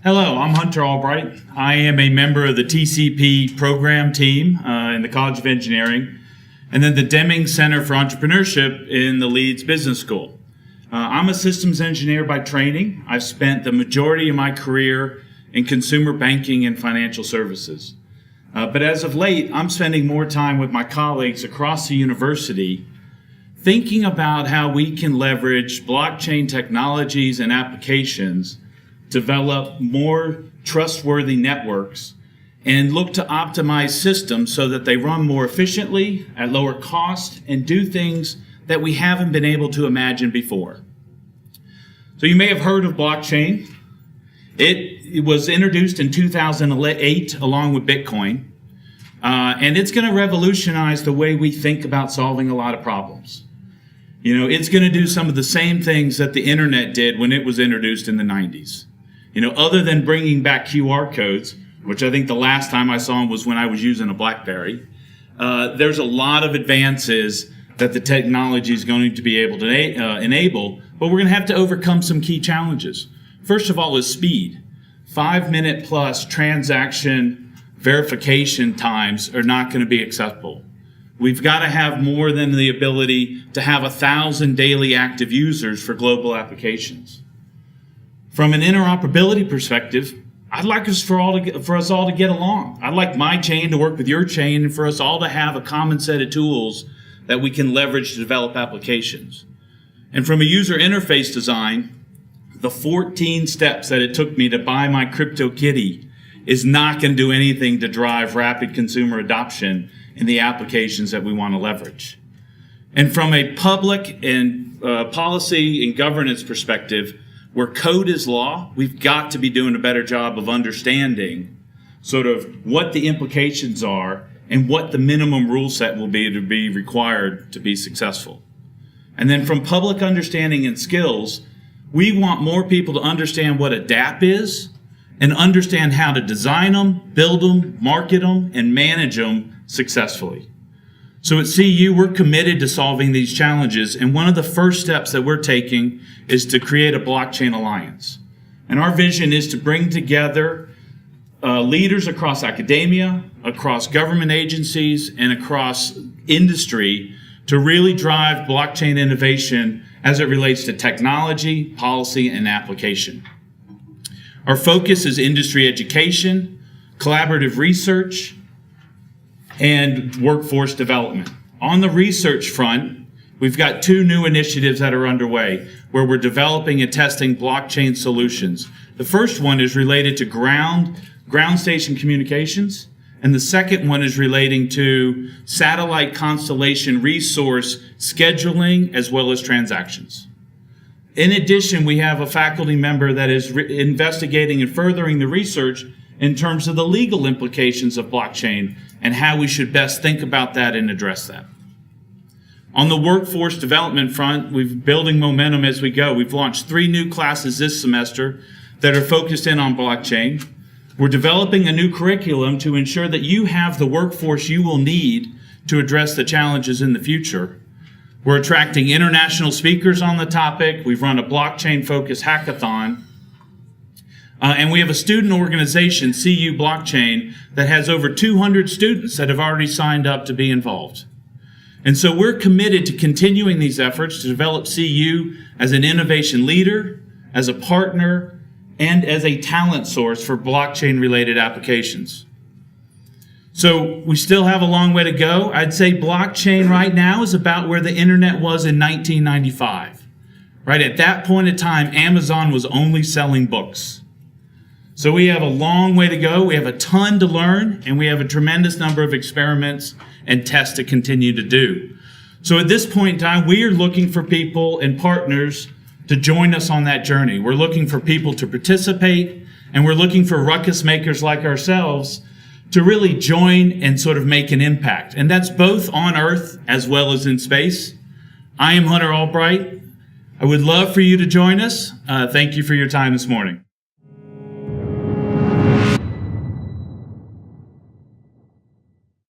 Hello, I'm Hunter Albright. I am a member of the TCP program team in the College of Engineering, and then the Deming Center for Entrepreneurship in the Leeds Business School. I'm a systems engineer by training. I've spent the majority of my career in consumer banking and financial services. But as of late, I'm spending more time with my colleagues across the university thinking about how we can leverage blockchain technologies and applications, develop more trustworthy networks, and look to optimize systems so that they run more efficiently at lower cost and do things that we haven't been able to imagine before. So you may have heard of blockchain. It was introduced in 2008 along with Bitcoin, and it's going to revolutionize the way we think about solving a lot of problems. You know, it's going to do some of the same things that the internet did when it was introduced in the 90s. You know, other than bringing back QR codes, which I think the last time I saw them was when I was using a BlackBerry, there's a lot of advances that the technology is going to be able to enable, but we're going to have to overcome some key challenges. First of all is speed. 5-minute plus transaction verification times are not going to be acceptable. We've got to have more than the ability to have 1,000 daily active users for global applications. From an interoperability perspective, I'd like for us all to get along. I'd like my chain to work with your chain and for us all to have a common set of tools that we can leverage to develop applications. And from a user interface design, the 14 steps that it took me to buy my CryptoKitty is not going to do anything to drive rapid consumer adoption in the applications that we want to leverage. And from a public and policy and governance perspective, where code is law, we've got to be doing a better job of understanding sort of what the implications are and what the minimum rule set will be to be required to be successful. And then from public understanding and skills, we want more people to understand what a DApp is and understand how to design them, build them, market them, and manage them successfully. So at CU, we're committed to solving these challenges, and one of the first steps that we're taking is to create a blockchain alliance. And our vision is to bring together leaders across academia, across government agencies, and across industry to really drive blockchain innovation as it relates to technology, policy, and application. Our focus is industry education, collaborative research, and workforce development. On the research front, we've got 2 new initiatives that are underway where we're developing and testing blockchain solutions. The first one is related to ground station communications, and the second one is relating to satellite constellation resource scheduling as well as transactions. In addition, we have a faculty member that is investigating and furthering the research in terms of the legal implications of blockchain and how we should best think about that and address that. On the workforce development front, we're building momentum as we go. We've launched 3 new classes this semester that are focused in on blockchain. We're developing a new curriculum to ensure that you have the workforce you will need to address the challenges in the future. We're attracting international speakers on the topic. We've run a blockchain-focused hackathon. And we have a student organization, CU Blockchain, that has over 200 students that have already signed up to be involved. And so we're committed to continuing these efforts to develop CU as an innovation leader, as a partner, and as a talent source for blockchain-related applications. So we still have a long way to go. I'd say blockchain right now is about where the internet was in 1995. Right at that point in time, Amazon was only selling books. So we have a long way to go. We have a ton to learn, and we have a tremendous number of experiments and tests to continue to do. So at this point in time, we are looking for people and partners to join us on that journey. We're looking for people to participate, and we're looking for ruckus makers like ourselves to really join and sort of make an impact. And that's both on Earth as well as in space. I am Hunter Albright. I would love for you to join us. Thank you for your time this morning.